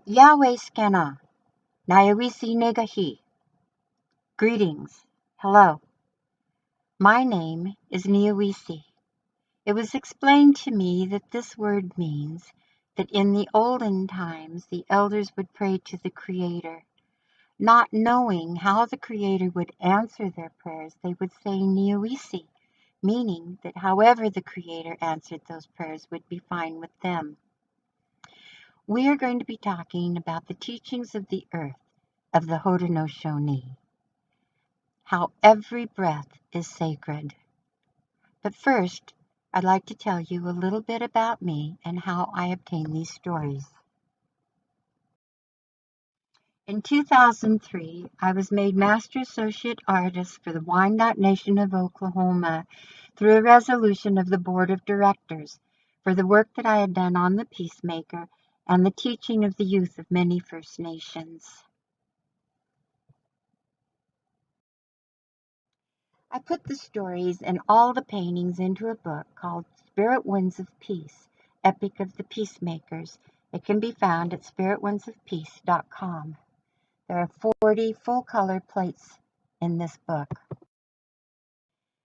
Yahweh Skena, Nayawisi Negahi. Greetings. Hello. My name is Niawisi. It was explained to me that this word means that in the olden times the elders would pray to the Creator. Not knowing how the Creator would answer their prayers, they would say Niawisi, meaning that however the Creator answered those prayers would be fine with them. We are going to be talking about the teachings of the earth of the Haudenosaunee, how every breath is sacred. But first, I'd like to tell you a little bit about me and how I obtained these stories. In 2003, I was made Master Associate Artist for the Wyandotte Nation of Oklahoma through a resolution of the Board of Directors for the work that I had done on the Peacemaker and the teaching of the youth of many First Nations. I put the stories and all the paintings into a book called Spirit Winds of Peace, Epic of the Peacemakers. It can be found at spiritwindsofpeace.com. There are 40 full-color plates in this book.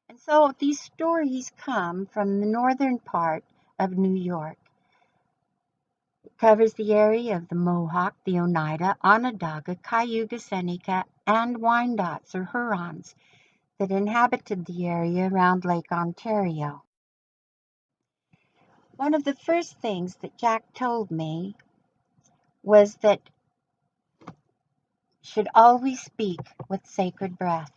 And so these stories come from the northern part of New York. It covers the area of the Mohawk, the Oneida, Onondaga, Cayuga, Seneca, and Wyandottes or Hurons that inhabited the area around Lake Ontario. One of the first things that Jack told me was that should always speak with sacred breath.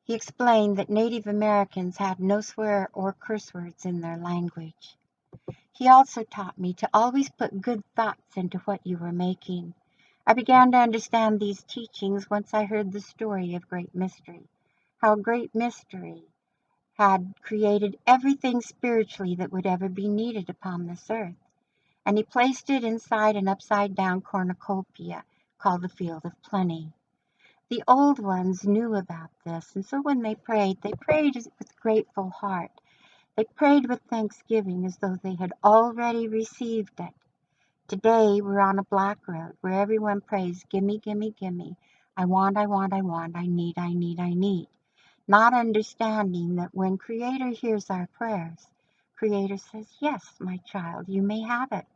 He explained that Native Americans had no swear or curse words in their language. He also taught me to always put good thoughts into what you were making. I began to understand these teachings once I heard the story of Great Mystery, how Great Mystery had created everything spiritually that would ever be needed upon this earth, and he placed it inside an upside-down cornucopia called the Field of Plenty. The old ones knew about this, and so when they prayed with grateful heart. They prayed with thanksgiving as though they had already received it. Today we're on a black road where everyone prays, gimme, gimme, gimme. I want, I want, I want, I need, I need, I need. Not understanding that when Creator hears our prayers, Creator says, yes, my child, you may have it.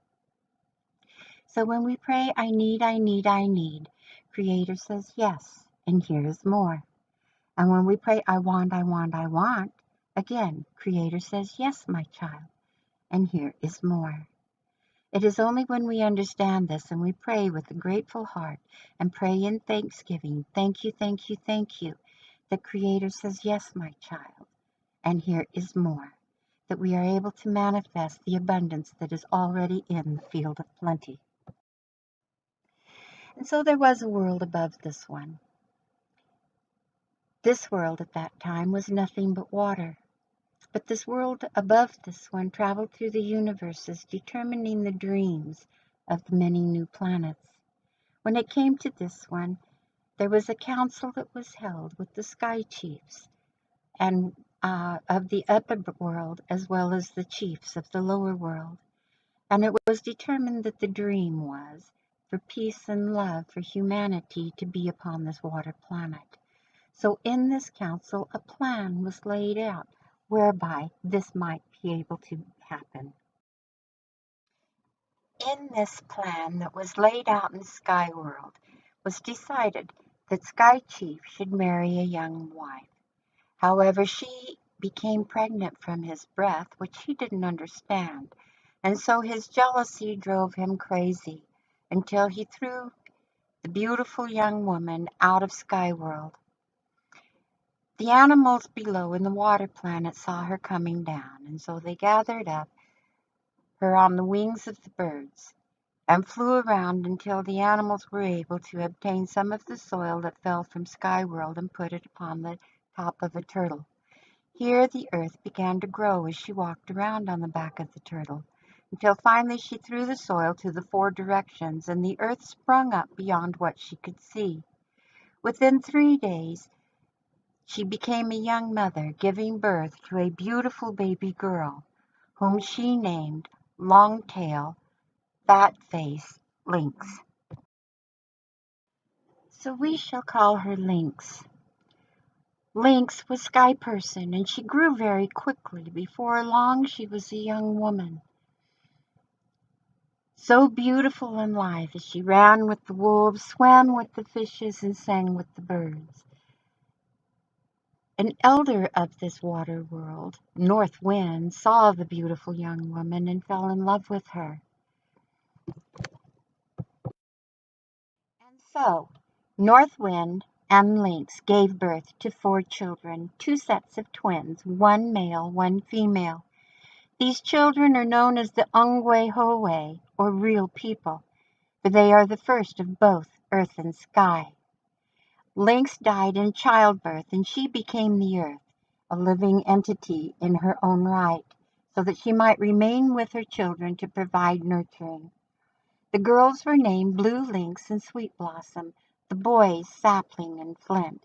So when we pray, I need, I need, I need, Creator says, yes, and here is more. And when we pray, I want, I want, I want, again, Creator says, yes, my child, and here is more. It is only when we understand this and we pray with a grateful heart and pray in thanksgiving, thank you, thank you, thank you, that Creator says, yes, my child, and here is more, that we are able to manifest the abundance that is already in the field of plenty. And so there was a world above this one. This world at that time was nothing but water. But this world above this one traveled through the universes, determining the dreams of the many new planets. When it came to this one, there was a council that was held with the sky chiefs and of the upper world as well as the chiefs of the lower world. And it was determined that the dream was for peace and love for humanity to be upon this water planet. So in this council, a plan was laid out whereby this might be able to happen. In this plan that was laid out in Sky World was decided that Sky Chief should marry a young wife. However, she became pregnant from his breath, which he didn't understand, and so his jealousy drove him crazy until he threw the beautiful young woman out of Sky World. The animals below in the water planet saw her coming down, and so they gathered up her on the wings of the birds and flew around until the animals were able to obtain some of the soil that fell from Sky World and put it upon the top of a turtle. Here the earth began to grow as she walked around on the back of the turtle, until finally she threw the soil to the 4 directions, and the earth sprung up beyond what she could see. Within 3 days, she became a young mother, giving birth to a beautiful baby girl, whom she named Longtail fat-faced Lynx. So we shall call her Lynx. Lynx was Sky Person, and she grew very quickly. Before long, she was a young woman. So beautiful and lithe as she ran with the wolves, swam with the fishes, and sang with the birds. An elder of this water world, North Wind, saw the beautiful young woman and fell in love with her. And so, North Wind and Lynx gave birth to 4 children, 2 sets of twins, 1 male, 1 female. These children are known as the Ungwe or real people, for they are the first of both earth and sky. Lynx died in childbirth, and she became the earth, a living entity in her own right, so that she might remain with her children to provide nurturing. The girls were named Blue Lynx and Sweet Blossom, the boys Sapling and Flint.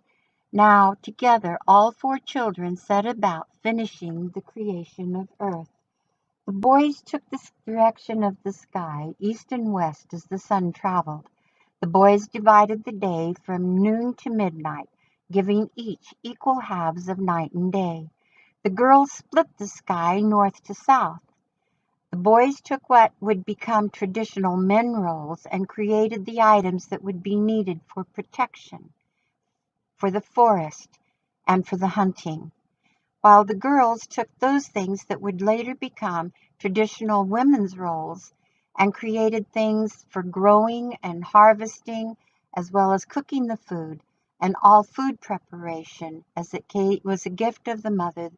Now, together, all 4 children set about finishing the creation of earth. The boys took the direction of the sky, east and west, as the sun traveled. The boys divided the day from noon to midnight, giving each equal halves of night and day. The girls split the sky north to south. The boys took what would become traditional men roles and created the items that would be needed for protection, for the forest, and for the hunting, while the girls took those things that would later become traditional women's roles and created things for growing and harvesting, as well as cooking the food and all food preparation, as it was a gift of the mother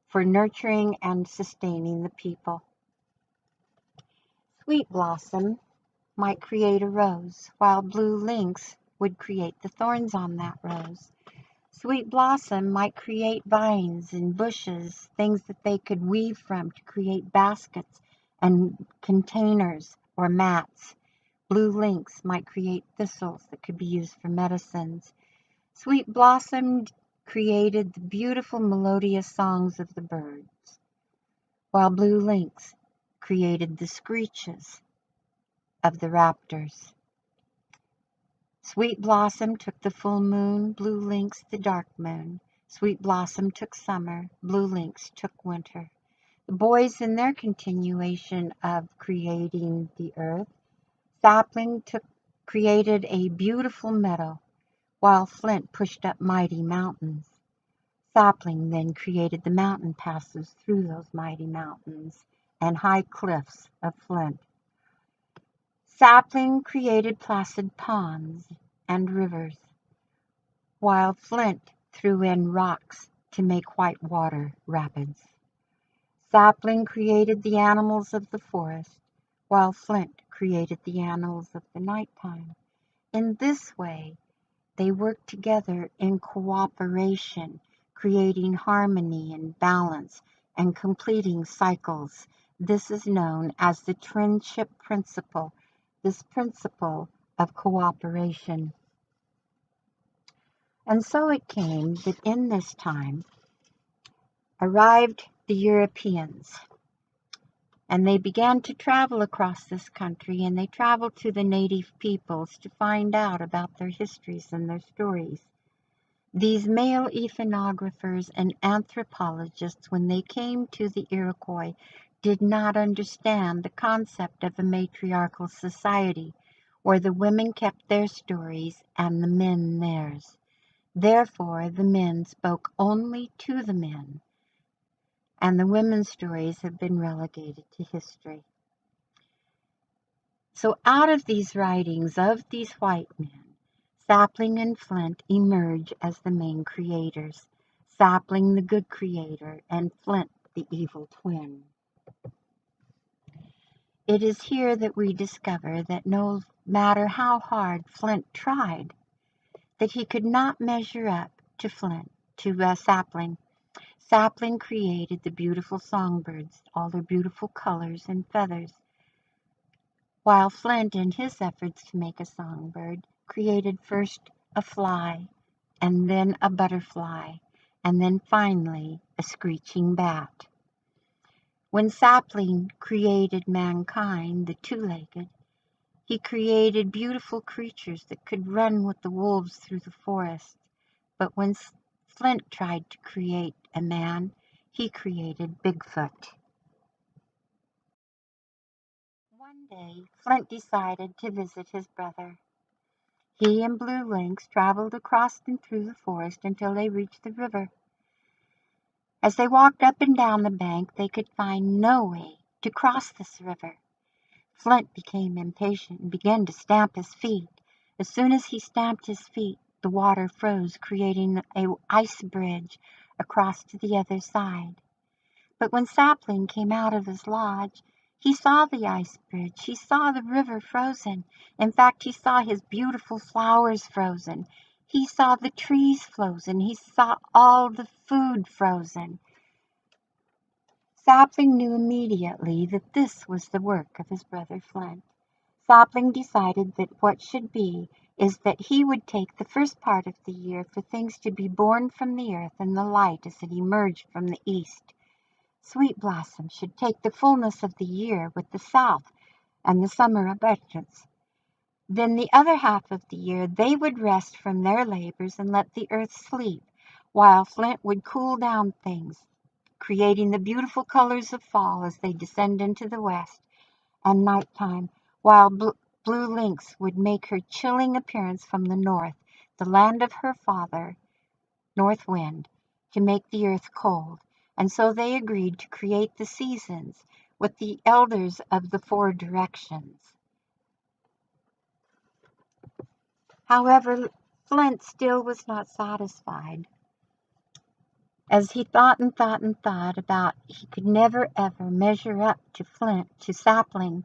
for nurturing and sustaining the people. Sweet Blossom might create a rose, while Blue Lynx would create the thorns on that rose. Sweet Blossom might create vines and bushes, things that they could weave from to create baskets and containers or mats. Blue Lynx might create thistles that could be used for medicines. Sweet Blossom created the beautiful melodious songs of the birds, while Blue Lynx created the screeches of the raptors. Sweet Blossom took the full moon, Blue Lynx the dark moon. Sweet Blossom took summer, Blue Lynx took winter. The boys, in their continuation of creating the earth, Sapling created a beautiful meadow, while Flint pushed up mighty mountains. Sapling then created the mountain passes through those mighty mountains and high cliffs of Flint. Sapling created placid ponds and rivers, while Flint threw in rocks to make white water rapids. Sapling created the animals of the forest, while Flint created the animals of the nighttime. In this way, they worked together in cooperation, creating harmony and balance and completing cycles. This is known as the twinship principle, this principle of cooperation. And so it came that in this time arrived the Europeans, and they began to travel across this country, and they traveled to the native peoples to find out about their histories and their stories. These male ethnographers and anthropologists, when they came to the Iroquois, did not understand the concept of a matriarchal society, where the women kept their stories and the men theirs. Therefore, the men spoke only to the men, and the women's stories have been relegated to history. So out of these writings of these white men, Sapling and Flint emerge as the main creators. Sapling, the good creator, and Flint, the evil twin. It is here that we discover that no matter how hard Flint tried, that he could not measure up to Sapling. Sapling created the beautiful songbirds, all their beautiful colors and feathers, while Flint, in his efforts to make a songbird, created first a fly, and then a butterfly, and then finally a screeching bat. When Sapling created mankind, the two-legged, he created beautiful creatures that could run with the wolves through the forest. But when Flint tried to create a man, he created Bigfoot. One day, Flint decided to visit his brother. He and Blue Lynx traveled across and through the forest until they reached the river. As they walked up and down the bank, they could find no way to cross this river. Flint became impatient and began to stamp his feet. As soon as he stamped his feet, the water froze, creating an ice bridge across to the other side. But when Sapling came out of his lodge, he saw the ice bridge. He saw the river frozen. In fact, he saw his beautiful flowers frozen. He saw the trees frozen. He saw all the food frozen. Sapling knew immediately that this was the work of his brother Flint. Sapling decided that what should be is that he would take the first part of the year for things to be born from the earth and the light as it emerged from the east. Sweet Blossom should take the fullness of the year with the south and the summer abundance. Then the other half of the year they would rest from their labors and let the earth sleep, while Flint would cool down things, creating the beautiful colors of fall as they descend into the west, and nighttime, while Blue Lynx would make her chilling appearance from the north, the land of her father, North Wind, to make the earth cold. And so they agreed to create the seasons with the elders of the four directions. However, Flint still was not satisfied. As he thought and thought and thought about he could never ever measure up to Sapling,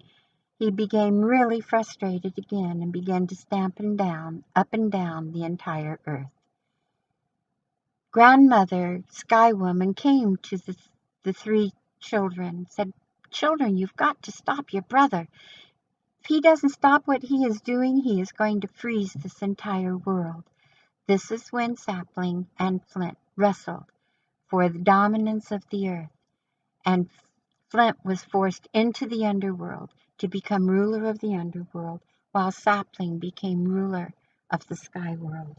he became really frustrated again and began to stamp up and down the entire earth. Grandmother Sky Woman came to the three children, said, "Children, you've got to stop your brother. If he doesn't stop what he is doing, he is going to freeze this entire world." This is when Sapling and Flint wrestled for the dominance of the earth, and Flint was forced into the underworld to become ruler of the underworld, while Sapling became ruler of the sky world.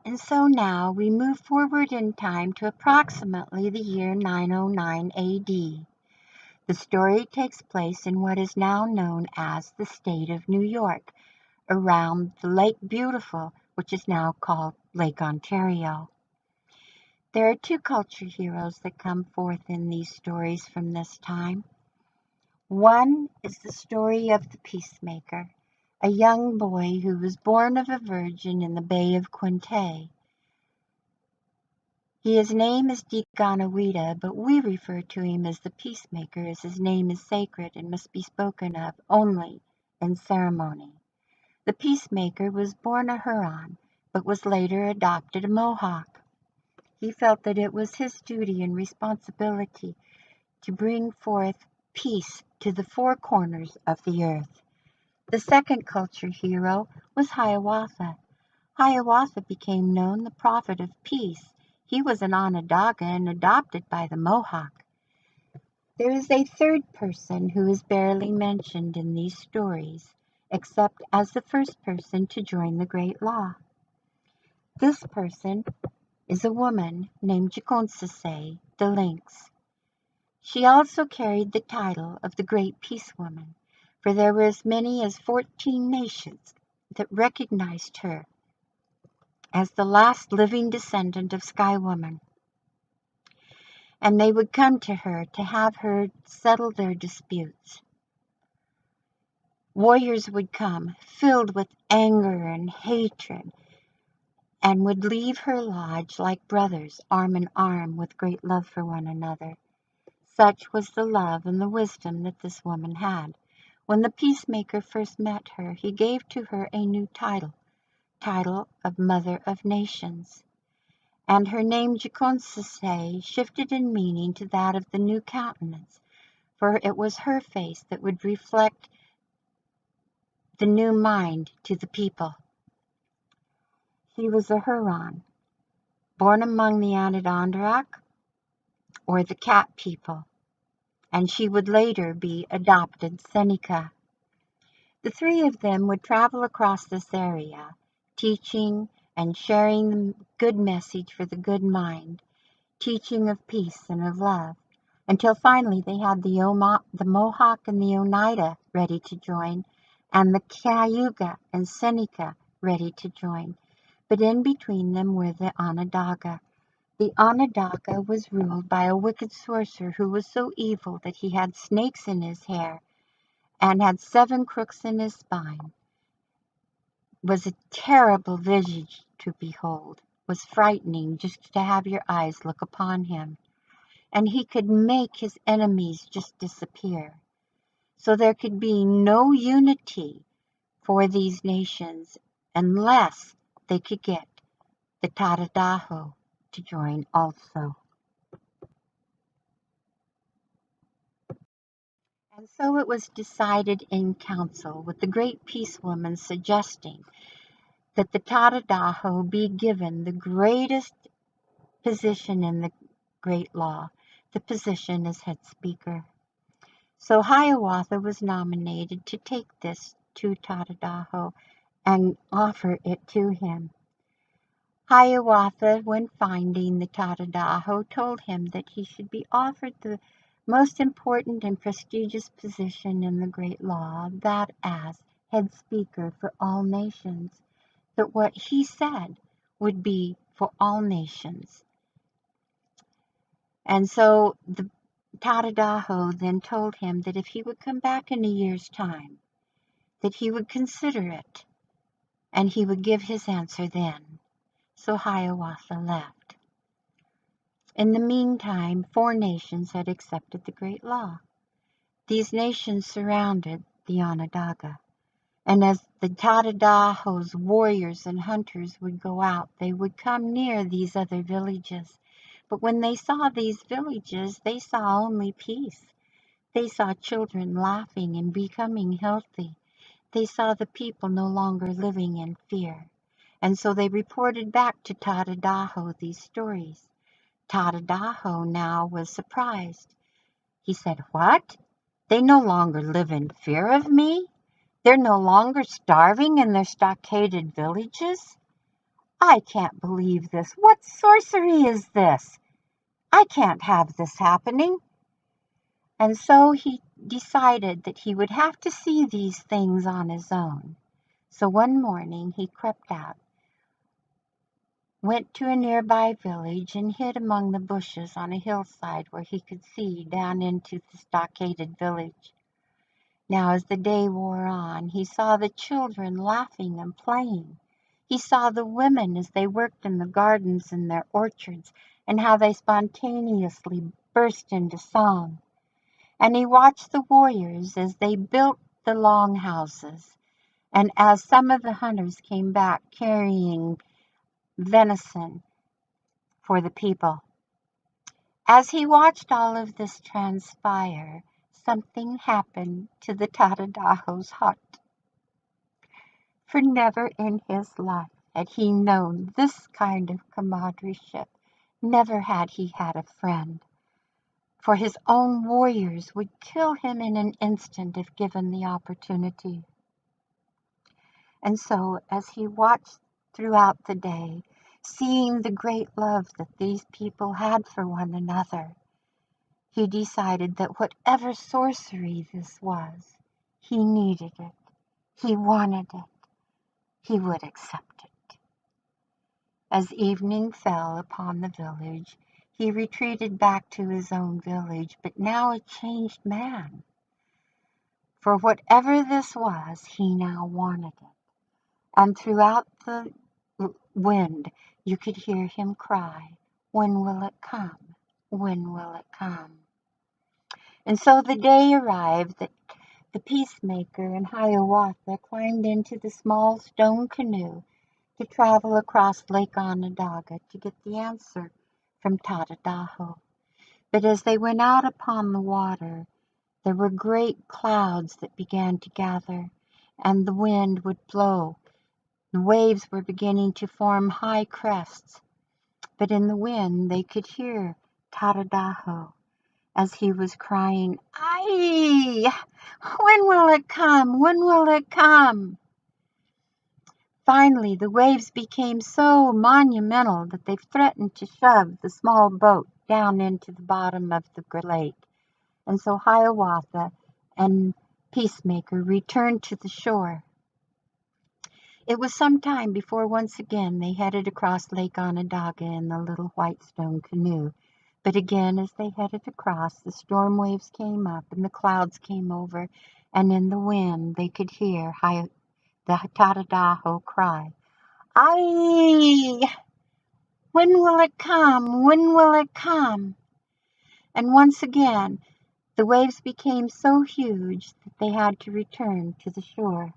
And so now we move forward in time to approximately the year 909 AD. The story takes place in what is now known as the state of New York, around the Lake Beautiful, which is now called Lake Ontario. There are two culture heroes that come forth in these stories from this time. One is the story of the peacemaker, a young boy who was born of a virgin in the Bay of Quinte. His name is Diganawida, but we refer to him as the peacemaker as his name is sacred and must be spoken of only in ceremony. The peacemaker was born a Huron, but was later adopted a Mohawk. He felt that it was his duty and responsibility to bring forth peace to the four corners of the earth. The second culture hero was Hiawatha. Hiawatha became known the prophet of peace. He was an Onondaga and adopted by the Mohawk. There is a third person who is barely mentioned in these stories, except as the first person to join the Great Law. This person is a woman named Jaconsase, the Lynx. She also carried the title of the Great Peace Woman, for there were as many as 14 nations that recognized her as the last living descendant of Sky Woman. And they would come to her to have her settle their disputes. Warriors would come, filled with anger and hatred, and would leave her lodge like brothers, arm in arm, with great love for one another. Such was the love and the wisdom that this woman had. When the peacemaker first met her, he gave to her a new title of Mother of Nations. And her name Jaconsase shifted in meaning to that of the new countenance, for it was her face that would reflect the new mind to the people. She was a Huron, born among the Adirondack or the Cat people, and she would later be adopted Seneca. The three of them would travel across this area, teaching and sharing the good message for the good mind, teaching of peace and of love, until finally they had the Mohawk and the Oneida ready to join, and the Cayuga and Seneca ready to join. But in between them were the Onondaga. The Onondaga was ruled by a wicked sorcerer who was so evil that he had snakes in his hair and had 7 crooks in his spine. Was a terrible visage to behold, was frightening just to have your eyes look upon him. And he could make his enemies just disappear. So there could be no unity for these nations unless they could get the Tadadaho to join also. And so it was decided in council, with the great peace woman suggesting that the Tadadaho be given the greatest position in the great law, the position as head speaker. So Hiawatha was nominated to take this to Tadadaho and offer it to him. Hiawatha, when finding the Tadadaho, told him that he should be offered the most important and prestigious position in the great law, that as head speaker for all nations, that what he said would be for all nations. And so the Tadadaho then told him that if he would come back in a year's time, that he would consider it, and he would give his answer then. So Hiawatha left. In the meantime, 4 nations had accepted the great law. These nations surrounded the Onondaga, and as the Tadadaho's warriors and hunters would go out, they would come near these other villages. But when they saw these villages, they saw only peace. They saw children laughing and becoming healthy. They saw the people no longer living in fear. And so they reported back to Tadadaho these stories. Tadadaho now was surprised. He said, "What? They no longer live in fear of me? They're no longer starving in their stockaded villages? I can't believe this. What sorcery is this? I can't have this happening." And so he decided that he would have to see these things on his own. So one morning he crept out, went to a nearby village, and hid among the bushes on a hillside where he could see down into the stockaded village. Now as the day wore on, he saw the children laughing and playing. He saw the women as they worked in the gardens and their orchards, and how they spontaneously burst into song. And he watched the warriors as they built the long houses, and as some of the hunters came back carrying venison for the people. As he watched all of this transpire, something happened to the Tadadaho's heart. For never in his life had he known this kind of comradeship. Never had he had a friend. For his own warriors would kill him in an instant if given the opportunity. And so, as he watched throughout the day, seeing the great love that these people had for one another, he decided that whatever sorcery this was, he needed it, he wanted it, he would accept it. As evening fell upon the village, he retreated back to his own village, but now a changed man. For whatever this was, he now wanted it. And throughout the wind, you could hear him cry, "When will it come? When will it come?" And so the day arrived that the peacemaker and Hiawatha climbed into the small stone canoe to travel across Lake Onondaga to get the answer from Tadadaho. But as they went out upon the water, there were great clouds that began to gather, and the wind would blow. The waves were beginning to form high crests, but in the wind they could hear Tadadaho as he was crying, "Ai! When will it come? When will it come?" Finally, the waves became so monumental that they threatened to shove the small boat down into the bottom of the lake. And so Hiawatha and Peacemaker returned to the shore. It was some time before once again they headed across Lake Onondaga in the little white stone canoe. But again, as they headed across, the storm waves came up and the clouds came over, and in the wind they could hear the Tadadaho cry, "Ai! When will it come? When will it come?" And once again, the waves became so huge that they had to return to the shore.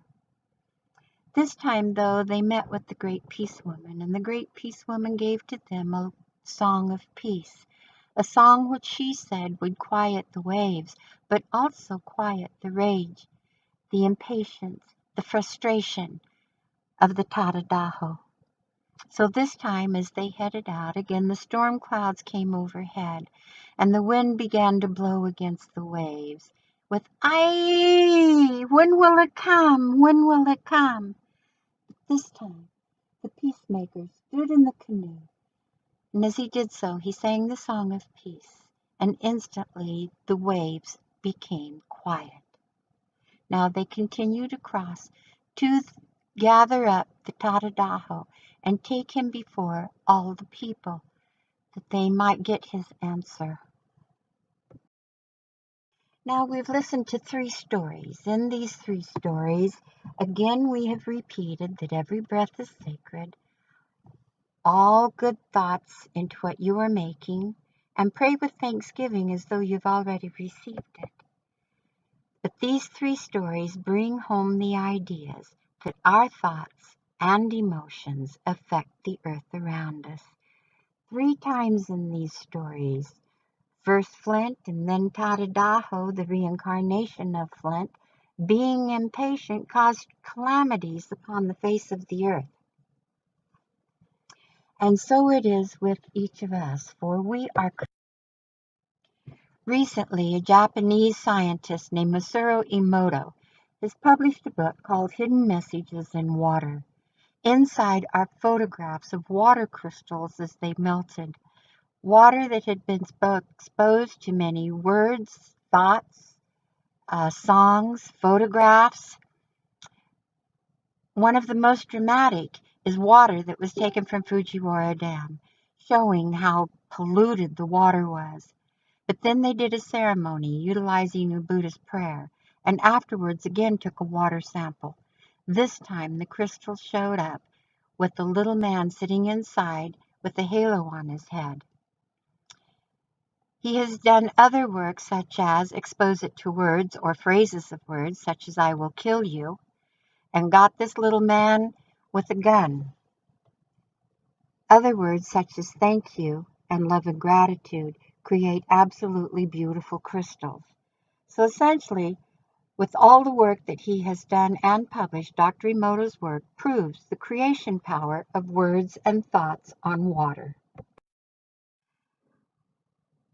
This time, though, they met with the Great Peace Woman, and the Great Peace Woman gave to them a song of peace, a song which she said would quiet the waves, but also quiet the rage, the impatience, the frustration of the Tadadaho. So this time, as they headed out, again the storm clouds came overhead, and the wind began to blow against the waves with, "Ai! When will it come? When will it come?" But this time, the peacemaker stood in the canoe, and as he did so, he sang the song of peace, and instantly the waves became quiet. Now they continued across to gather up the Tadadaho and take him before all the people, that they might get his answer. Now we've listened to 3 stories. In these 3 stories, again we have repeated that every breath is sacred, all good thoughts into what you are making, and pray with thanksgiving as though you've already received it. But these 3 stories bring home the ideas that our thoughts and emotions affect the earth around us. 3 times in these stories, first Flint and then Tadadaho, the reincarnation of Flint, being impatient caused calamities upon the face of the earth. And so it is with each of us, for we are. Recently, a Japanese scientist named Masuro Emoto has published a book called Hidden Messages in Water. Inside are photographs of water crystals as they melted, water that had been exposed to many words, thoughts, songs, photographs. One of the most dramatic is water that was taken from Fujiwara Dam, showing how polluted the water was. But then they did a ceremony utilizing a Buddhist prayer, and afterwards again took a water sample. This time the crystal showed up with the little man sitting inside with a halo on his head. He has done other work such as expose it to words or phrases of words such as "I will kill you," and got this little man with a gun. Other words such as "thank you" and "love and gratitude" create absolutely beautiful crystals. So essentially, with all the work that he has done and published, Dr. Emoto's work proves the creation power of words and thoughts on water.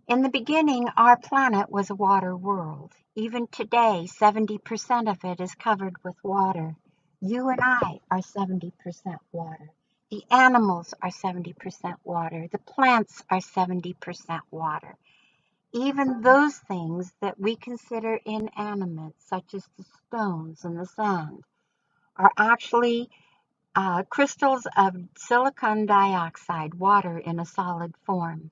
In the beginning, our planet was a water world. Even today, 70% of it is covered with water. You and I are 70% water. The animals are 70% water. The plants are 70% water. Even those things that we consider inanimate, such as the stones and the sand, are actually crystals of silicon dioxide, water in a solid form.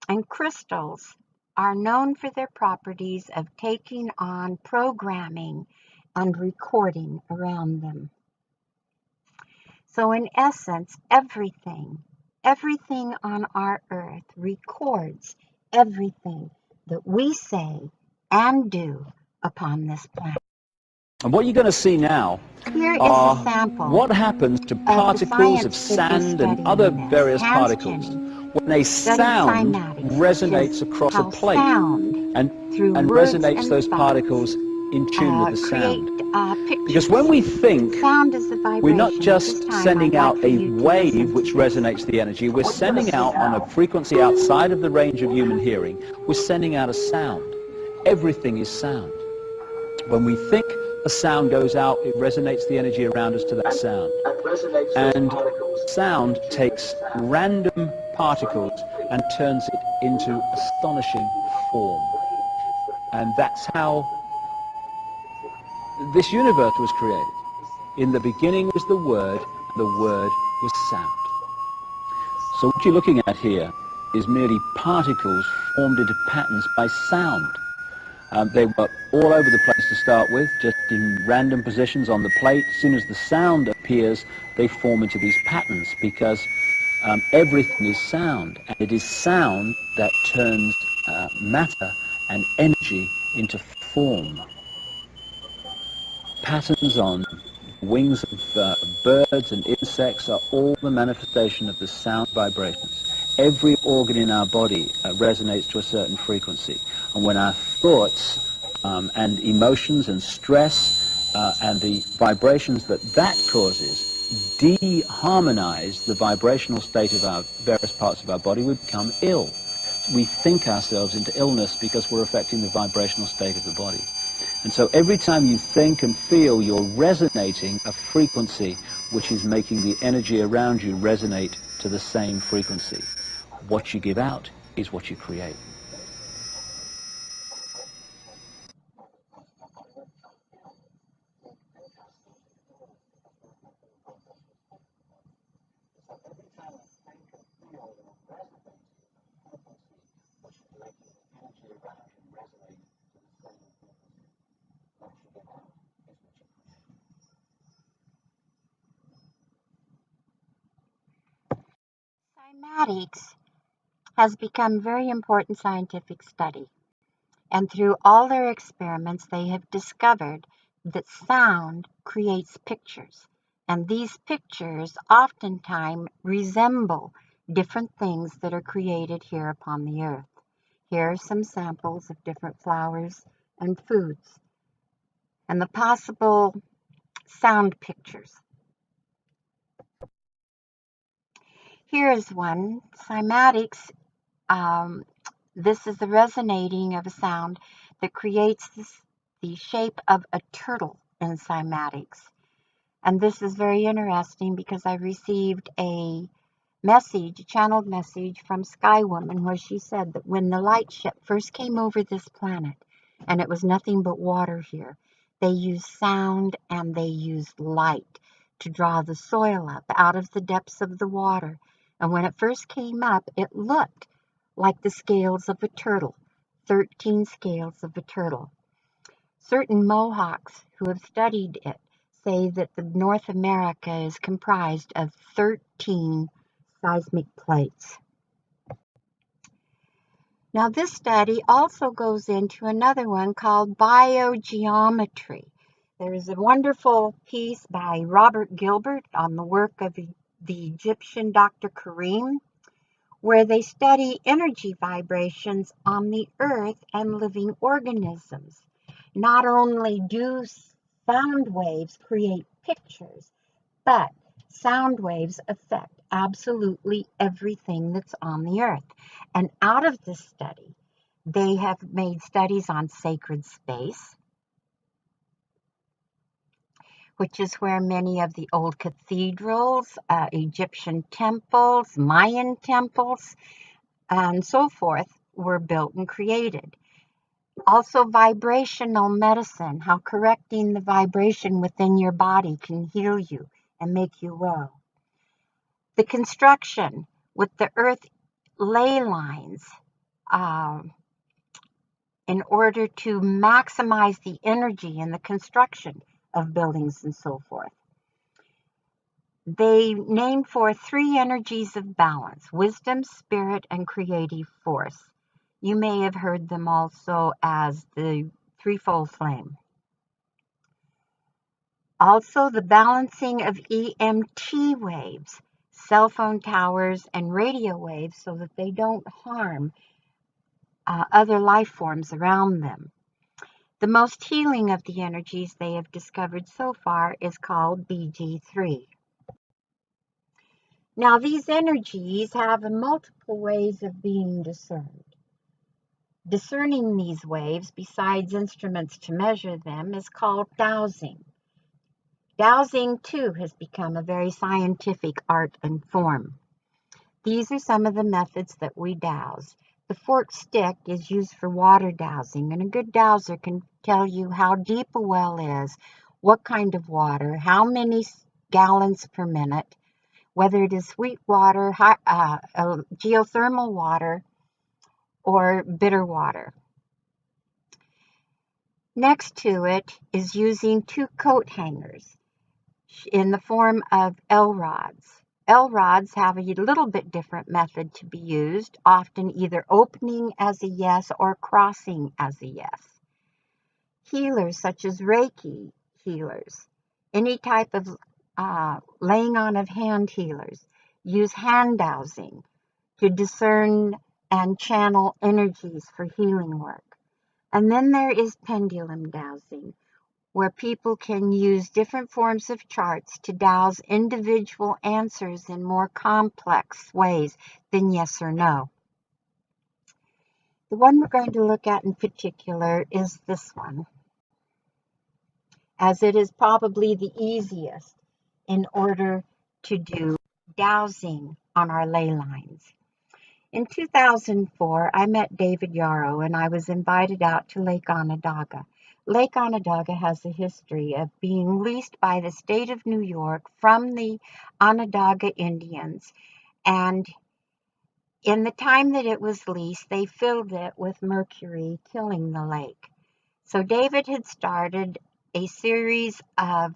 And crystals are known for their properties of taking on programming and recording around them. So in essence, everything on our earth records everything that we say and do upon this planet. And what you're going to see now Here is are a sample what happens to particles of sand and other various particles when a sound Cymatics, resonates across a plate and sound through words resonates and those thoughts particles in tune with the create sound. pictures. Because when we think, Sound is a vibration. we're not At just this time, sending I'd like out for a you to wave listen which to this. resonates the energy, we're sending out on a frequency outside of the range of human hearing, we're sending out a sound. Everything is sound. When we think, a sound goes out, it resonates the energy around us to that sound. And sound takes random particles and turns it into astonishing form. And that's how this universe was created. In the beginning was the Word, and the Word was sound. So what you're looking at here is merely particles formed into patterns by sound. They were all over the place to start with, just in random positions on the plate. As soon as the sound appears, they form into these patterns because everything is sound, and it is sound that turns matter and energy into form. Patterns on wings of birds and insects are all the manifestation of the sound vibrations. Every organ in our body resonates to a certain frequency. And when our thoughts and emotions and stress and the vibrations that causes de-harmonize the vibrational state of our various parts of our body, we become ill. We think ourselves into illness because we're affecting the vibrational state of the body. And so every time you think and feel, you're resonating a frequency which is making the energy around you resonate to the same frequency. What you give out is what you create. Cymatics has become a very important scientific study, and through all their experiments, they have discovered that sound creates pictures, and these pictures oftentimes resemble different things that are created here upon the earth. Here are some samples of different flowers and foods, and the possible sound pictures. Here is one, cymatics. This is the resonating of a sound that creates the shape of a turtle in cymatics. And this is very interesting because I received a channeled message from Sky Woman, where she said that when the light ship first came over this planet, and it was nothing but water here, they used sound and they used light to draw the soil up out of the depths of the water. And when it first came up, it looked like the scales of a turtle, 13 scales of a turtle. Certain Mohawks who have studied it say that the North America is comprised of 13 seismic plates. Now this study also goes into another one called biogeometry. There is a wonderful piece by Robert Gilbert on the work of the Egyptian Dr. Karim, where they study energy vibrations on the earth and living organisms. Not only do sound waves create pictures, but sound waves affect absolutely everything that's on the earth. And out of this study, they have made studies on sacred space, which is where many of the old cathedrals, Egyptian temples, Mayan temples, and so forth were built and created. Also vibrational medicine, how correcting the vibration within your body can heal you and make you well. The construction with the earth ley lines in order to maximize the energy in the construction of buildings and so forth. They named for 3 energies of balance: wisdom, spirit, and creative force. You may have heard them also as the threefold flame. Also, the balancing of EMT waves, cell phone towers, and radio waves so that they don't harm other life forms around them. The most healing of the energies they have discovered so far is called BG3. Now, these energies have multiple ways of being discerned. Discerning these waves, besides instruments to measure them, is called dowsing. Dowsing, too, has become a very scientific art and form. These are some of the methods that we dowse. The forked stick is used for water dowsing, and a good dowser can tell you how deep a well is, what kind of water, how many gallons per minute, whether it is sweet water, geothermal water, or bitter water. Next to it is using two coat hangers in the form of L rods. L rods have a little bit different method to be used, often either opening as a yes or crossing as a yes. Healers such as Reiki healers, any type of laying on of hand healers, use hand dowsing to discern and channel energies for healing work. And then there is pendulum dowsing, where people can use different forms of charts to dowse individual answers in more complex ways than yes or no. The one we're going to look at in particular is this one, as it is probably the easiest in order to do dowsing on our ley lines. In 2004, I met David Yarrow and I was invited out to Lake Onondaga. Lake Onondaga has a history of being leased by the state of New York from the Onondaga Indians, and in the time that it was leased, they filled it with mercury, killing the lake. So David had started a series of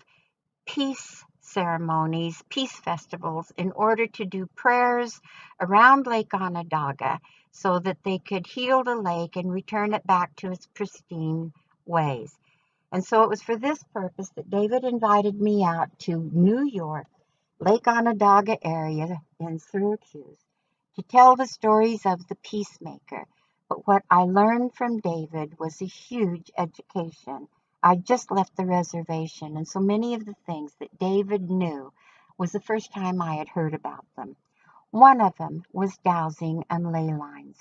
peace ceremonies, peace festivals, in order to do prayers around Lake Onondaga so that they could heal the lake and return it back to its pristine ways. And so it was for this purpose that David invited me out to New York, Lake Onondaga area in Syracuse, to tell the stories of the peacemaker. But what I learned from David was a huge education. I just left the reservation, and so many of the things that David knew was the first time I had heard about them. One of them was dowsing and ley lines.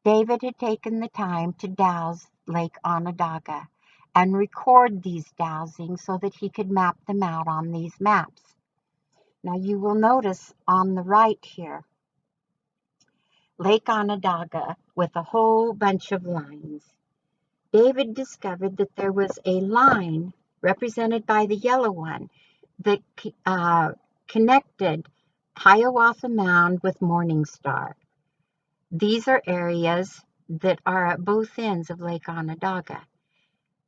David had taken the time to dowse Lake Onondaga and record these dowsings so that he could map them out on these maps. Now you will notice on the right here, Lake Onondaga with a whole bunch of lines. David discovered that there was a line represented by the yellow one that connected Hiawatha Mound with Morning Star. These are areas that are at both ends of Lake Onondaga.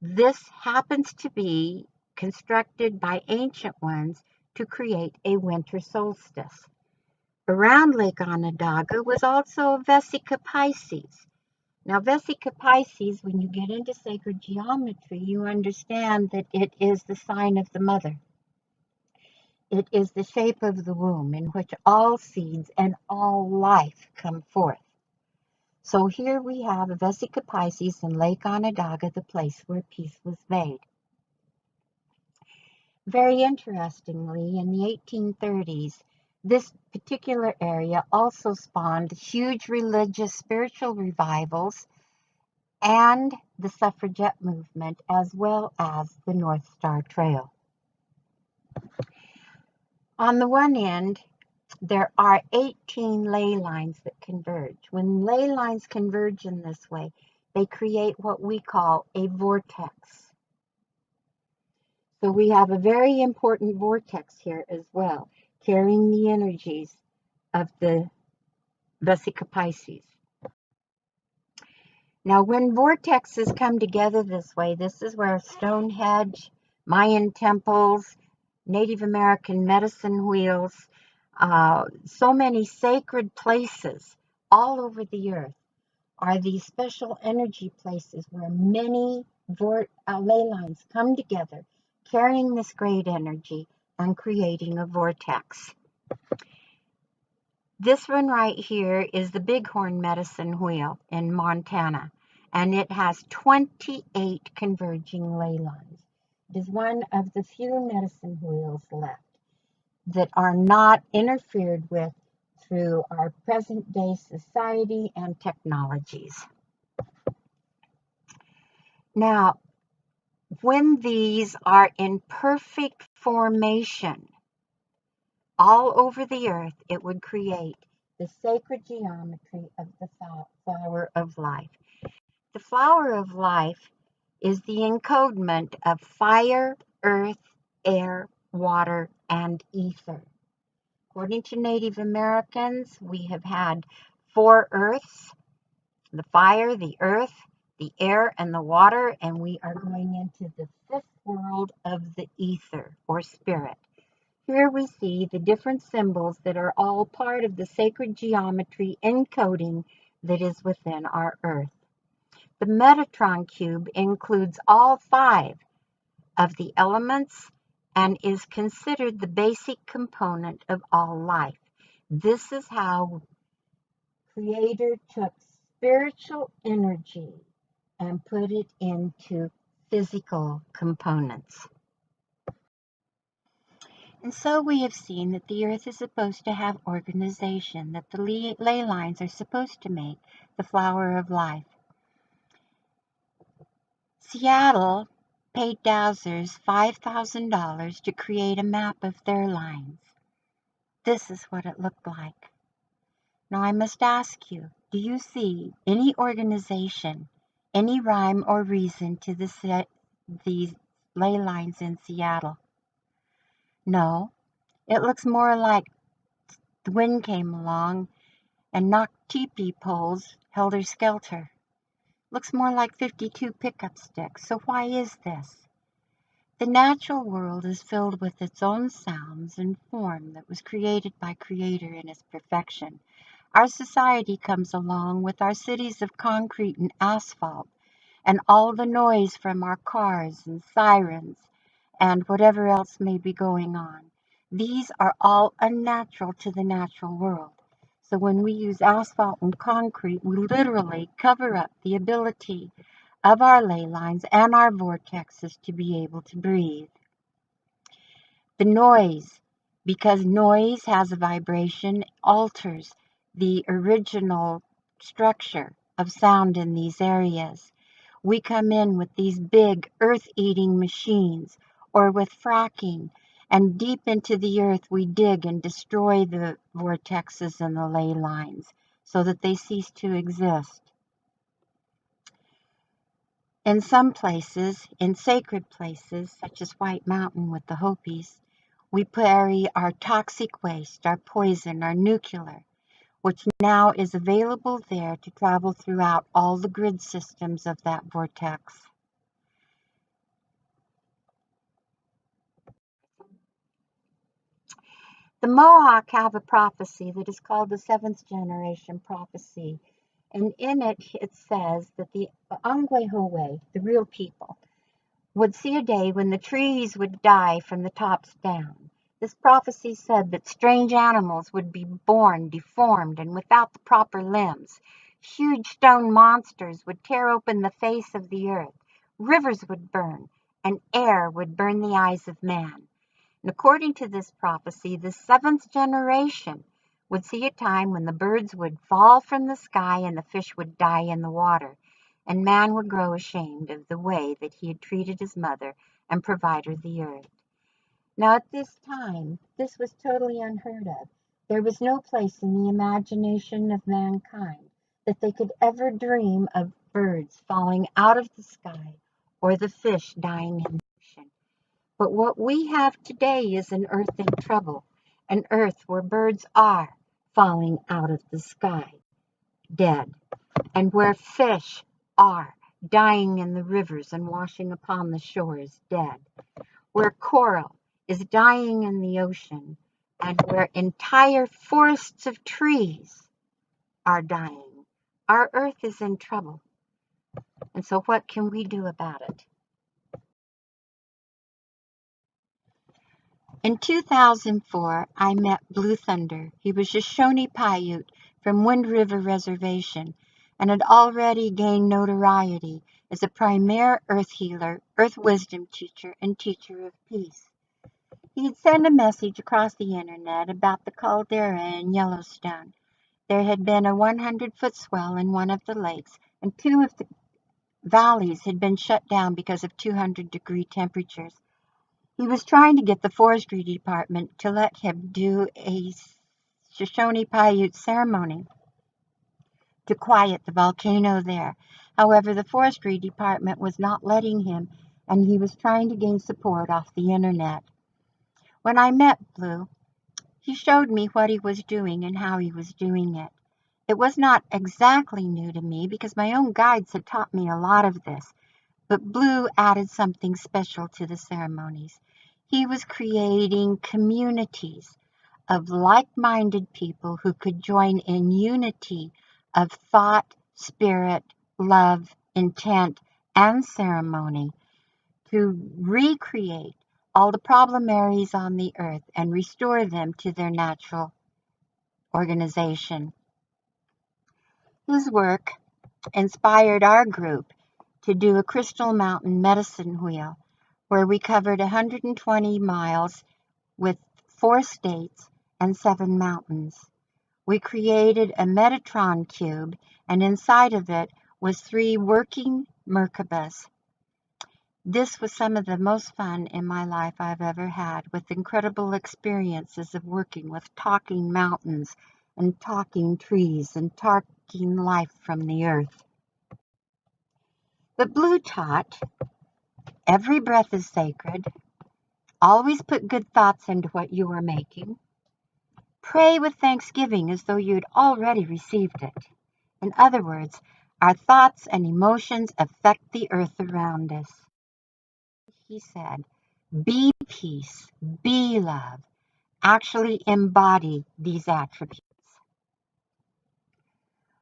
This happens to be constructed by ancient ones to create a winter solstice. Around Lake Onondaga was also Vesica Pisces. Now, Vesica Pisces, when you get into sacred geometry, you understand that it is the sign of the mother. It is the shape of the womb in which all seeds and all life come forth. So here we have a Vesica Pisces in Lake Onondaga, the place where peace was made. Very interestingly, in the 1830s, this particular area also spawned huge religious spiritual revivals and the suffragette movement, as well as the North Star Trail. On the one end, there are 18 ley lines that converge. When ley lines converge in this way, they create what we call a vortex. So we have a very important vortex here as well, carrying the energies of the Vesica Pisces. Now, when vortexes come together this way, this is where Stonehenge, Mayan temples, Native American medicine wheels, so many sacred places all over the earth are these special energy places where many ley lines come together, carrying this great energy and creating a vortex. This one right here is the Bighorn medicine wheel in Montana. and it has 28 converging ley lines. It is one of the few medicine wheels left that are not interfered with through our present-day society and technologies. Now, when these are in perfect formation all over the earth, it would create the sacred geometry of the flower of life. The flower of life is the encodement of fire, earth, air, water, and ether. According to Native Americans, we have had 4 earths: the fire, the earth, the air, and the water, and we are going into the 5th world of the ether, or spirit. Here we see the different symbols that are all part of the sacred geometry encoding that is within our earth. The Metatron cube includes all 5 of the elements and is considered the basic component of all life. This is how Creator took spiritual energy and put it into physical components. And so we have seen that the earth is supposed to have organization, that the ley lines are supposed to make the flower of life. Seattle paid dowsers $5,000 to create a map of their lines. This is what it looked like. Now I must ask you, do you see any organization, any rhyme or reason to these ley lines in Seattle? No, it looks more like the wind came along and knocked teepee poles helter-skelter. Looks more like 52 pickup sticks. So why is this? The natural world is filled with its own sounds and form that was created by Creator in its perfection. Our society comes along with our cities of concrete and asphalt, and all the noise from our cars and sirens and whatever else may be going on. These are all unnatural to the natural world. So when we use asphalt and concrete, we literally cover up the ability of our ley lines and our vortexes to be able to breathe. The noise, because noise has a vibration, alters the original structure of sound in these areas. We come in with these big earth-eating machines, or with fracking, and deep into the earth we dig and destroy the vortexes and the ley lines so that they cease to exist. In some places, in sacred places, such as White Mountain with the Hopis, we bury our toxic waste, our poison, our nuclear, which now is available there to travel throughout all the grid systems of that vortex. The Mohawk have a prophecy that is called the 7th generation prophecy. And in it, it says that the Angwehowe, the real people, would see a day when the trees would die from the tops down. This prophecy said that strange animals would be born deformed and without the proper limbs. Huge stone monsters would tear open the face of the earth. Rivers would burn, and air would burn the eyes of man. And according to this prophecy, the 7th generation would see a time when the birds would fall from the sky and the fish would die in the water, and man would grow ashamed of the way that he had treated his mother and provider the earth. Now at this time, this was totally unheard of. There was no place in the imagination of mankind that they could ever dream of birds falling out of the sky or the fish dying in the ocean. But what we have today is an earth in trouble, an earth where birds are falling out of the sky, dead, and where fish are dying in the rivers and washing upon the shores, dead, where coral is dying in the ocean, and where entire forests of trees are dying. Our earth is in trouble. And so what can we do about it? In 2004, I met Blue Thunder. He was a Shoshone Paiute from Wind River Reservation, and had already gained notoriety as a premier earth healer, earth wisdom teacher, and teacher of peace. He had sent a message across the internet about the caldera in Yellowstone. There had been a 100-foot swell in one of the lakes, and two of the valleys had been shut down because of 200-degree temperatures. He was trying to get the forestry department to let him do a Shoshone-Paiute ceremony to quiet the volcano there. However, the forestry department was not letting him, and he was trying to gain support off the internet. When I met Blue, he showed me what he was doing and how he was doing it. It was not exactly new to me because my own guides had taught me a lot of this, but Blue added something special to the ceremonies. He was creating communities of like-minded people who could join in unity of thought, spirit, love, intent, and ceremony to recreate all the problem areas on the earth and restore them to their natural organization. His work inspired our group to do a Crystal Mountain medicine wheel where we covered 120 miles with 4 states and 7 mountains. We created a Metatron cube, and inside of it was 3 working Merkabas. This was some of the most fun in my life I've ever had, with incredible experiences of working with talking mountains and talking trees and talking life from the earth. But Blue taught, every breath is sacred. Always put good thoughts into what you are making. Pray with thanksgiving as though you had already received it. In other words, our thoughts and emotions affect the earth around us. He said, be peace, be love. Actually embody these attributes.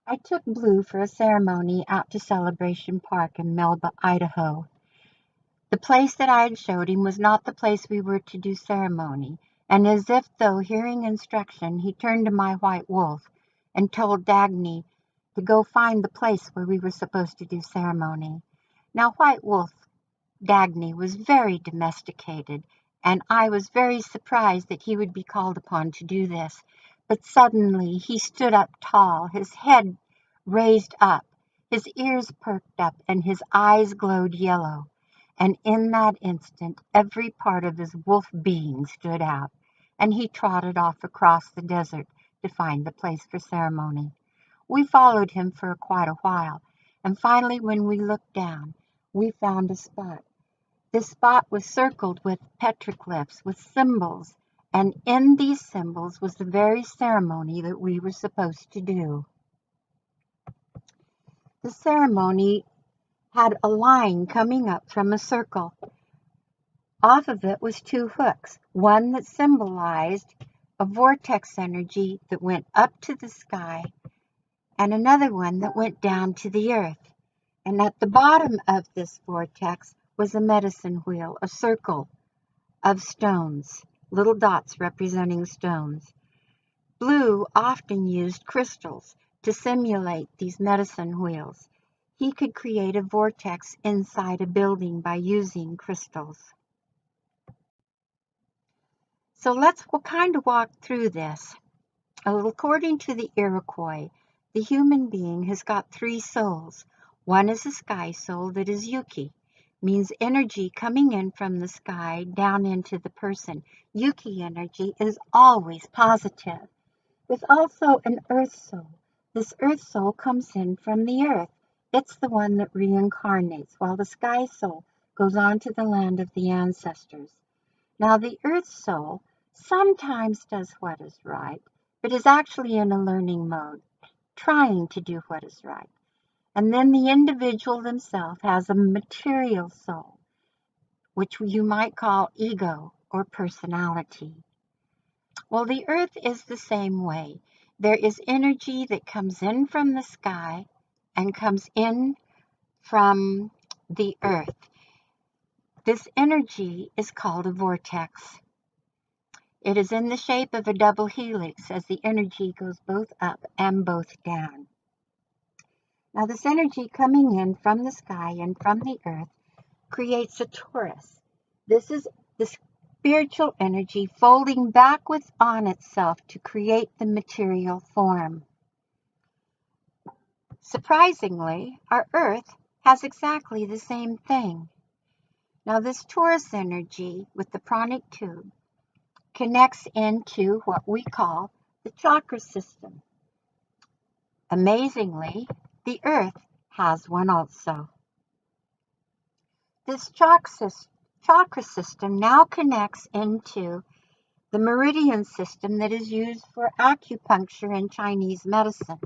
I took Blue for a ceremony out to Celebration Park in Melba, Idaho. The place that I had showed him was not the place we were to do ceremony, and as if though hearing instruction, he turned to my white wolf and told Dagny to go find the place where we were supposed to do ceremony. Now, White Wolf Dagny was very domesticated, and I was very surprised that he would be called upon to do this. But suddenly he stood up tall, his head raised up, his ears perked up, and his eyes glowed yellow. And in that instant, every part of his wolf being stood out, and he trotted off across the desert to find the place for ceremony. We followed him for quite a while, and finally, when we looked down, we found a spot. This spot was circled with petroglyphs, with symbols, and in these symbols was the very ceremony that we were supposed to do. The ceremony had a line coming up from a circle. Off of it was 2 hooks, one that symbolized a vortex energy that went up to the sky, and another one that went down to the earth. And at the bottom of this vortex was a medicine wheel, a circle of stones, little dots representing stones. Blue often used crystals to simulate these medicine wheels. He could create a vortex inside a building by using crystals. So let's kind of walk through this. According to the Iroquois, the human being has got 3 souls. One is a sky soul that is Yuki, means energy coming in from the sky down into the person. Yuki energy is always positive. There's also an earth soul. This earth soul comes in from the earth. It's the one that reincarnates, while the sky soul goes on to the land of the ancestors. Now, the earth soul sometimes does what is right, but is actually in a learning mode, trying to do what is right. And then the individual themselves has a material soul, which you might call ego or personality. Well, the earth is the same way. There is energy that comes in from the sky and comes in from the earth. This energy is called a vortex. It is in the shape of a double helix as the energy goes both up and both down. Now, this energy coming in from the sky and from the earth creates a torus. This is the spiritual energy folding backwards on itself to create the material form. Surprisingly, our earth has exactly the same thing. Now, this torus energy with the pranic tube connects into what we call the chakra system. Amazingly, the earth has one also. This chakra system now connects into the meridian system that is used for acupuncture in Chinese medicine.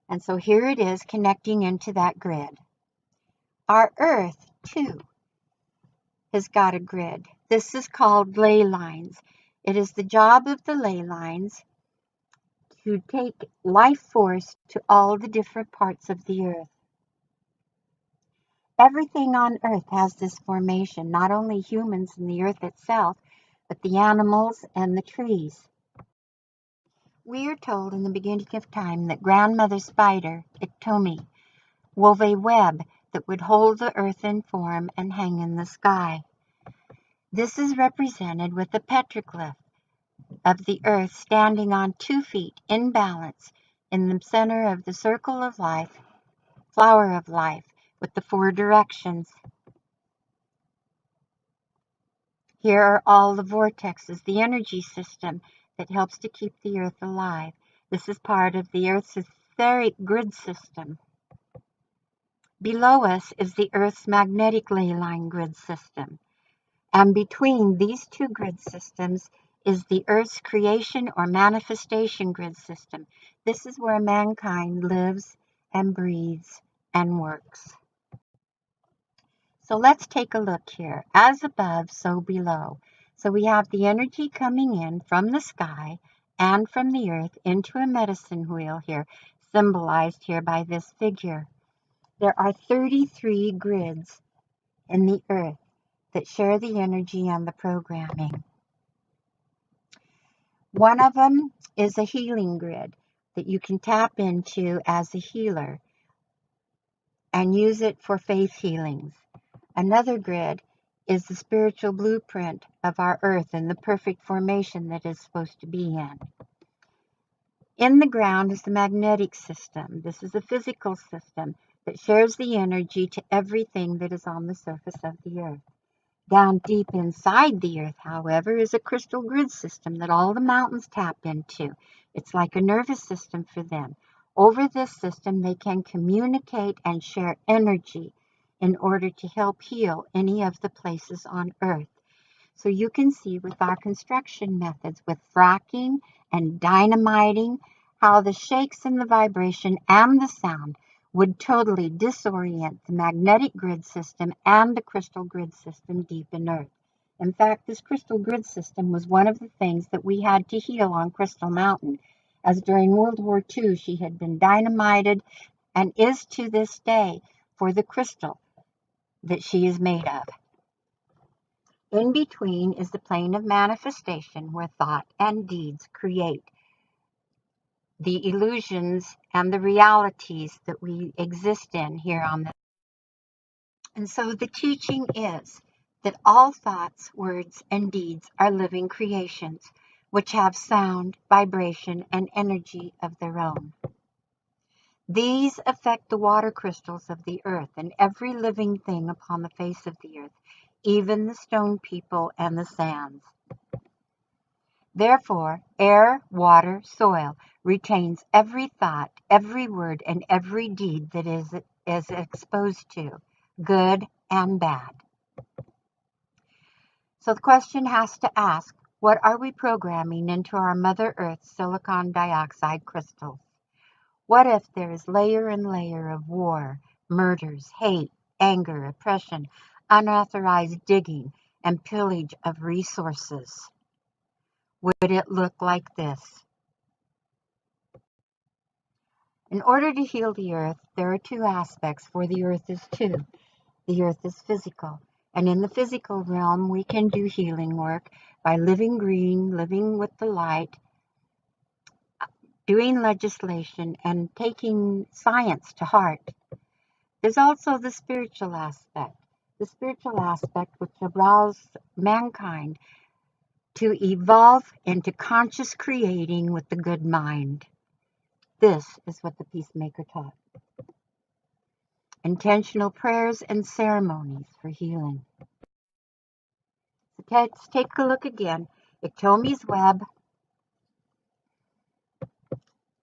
And so here it is connecting into that grid. Our earth, too, has got a grid. This is called ley lines. It is the job of the ley lines to take life force to all the different parts of the earth. Everything on earth has this formation, not only humans and the earth itself, but the animals and the trees. We are told in the beginning of time that Grandmother Spider, Iktomi, wove a web that would hold the earth in form and hang in the sky. This is represented with a petroglyph of the earth standing on 2 feet in balance in the center of the circle of life, flower of life, with the 4 directions. Here are all the vortexes, the energy system that helps to keep the earth alive. This is part of the earth's etheric grid system. Below us is the earth's magnetic ley line grid system. And between these 2 grid systems is the earth's creation or manifestation grid system. This is where mankind lives and breathes and works. So let's take a look here. As above, so below. So we have the energy coming in from the sky and from the earth into a medicine wheel here, symbolized here by this figure. There are 33 grids in the earth that share the energy and the programming. One of them is a healing grid that you can tap into as a healer and use it for faith healings. Another grid is the spiritual blueprint of our earth and the perfect formation that it's supposed to be in. In the ground is the magnetic system. This is a physical system that shares the energy to everything that is on the surface of the earth. Down deep inside the earth, however, is a crystal grid system that all the mountains tap into. It's like a nervous system for them. Over this system, they can communicate and share energy in order to help heal any of the places on earth. So you can see with our construction methods, with fracking and dynamiting, how the shakes in the vibration and the sound would totally disorient the magnetic grid system and the crystal grid system deep in earth. In fact, this crystal grid system was one of the things that we had to heal on Crystal Mountain, as during World War II she had been dynamited and is to this day for the crystal that she is made of. In between is the plane of manifestation where thought and deeds create the illusions and the realities that we exist in here on this. And so the teaching is that all thoughts, words, and deeds are living creations which have sound, vibration, and energy of their own. These affect the water crystals of the earth and every living thing upon the face of the earth, even the stone people and the sands. Therefore, air, water, soil retains every thought, every word, and every deed that is exposed to, good and bad. So the question has to ask, what are we programming into our Mother Earth's silicon dioxide crystals? What if there is layer and layer of war, murders, hate, anger, oppression, unauthorized digging, and pillage of resources? Would it look like this? In order to heal the earth, there are 2 aspects, for the earth is 2. The earth is physical. And in the physical realm, we can do healing work by living green, living with the light, doing legislation, and taking science to heart. There's also the spiritual aspect which allows mankind to evolve into conscious creating with the good mind. This is what the Peacemaker taught. Intentional prayers and ceremonies for healing. So let's take a look again. Iktomi's web,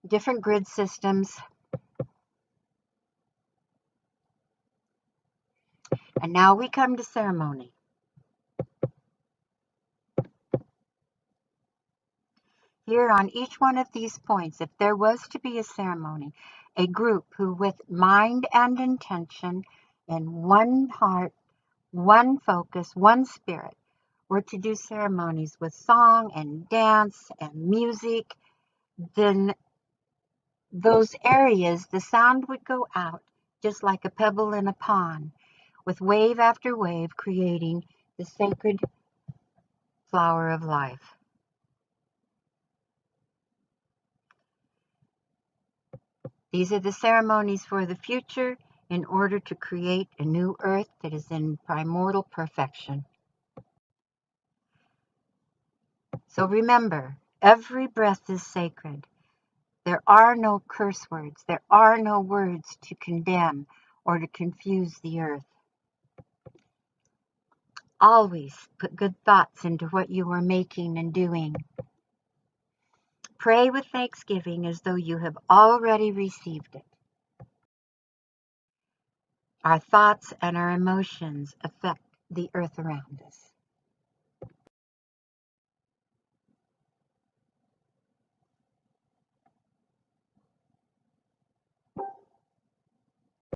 different grid systems, and now we come to ceremony. Here on each one of these points, if there was to be a ceremony, a group who with mind and intention in one heart, one focus, one spirit, were to do ceremonies with song and dance and music, then those areas, the sound would go out just like a pebble in a pond, with wave after wave creating the sacred flower of life. These are the ceremonies for the future in order to create a new earth that is in primordial perfection. So remember, every breath is sacred. There are no curse words. There are no words to condemn or to confuse the earth. Always put good thoughts into what you are making and doing. Pray with thanksgiving as though you have already received it. Our thoughts and our emotions affect the earth around us.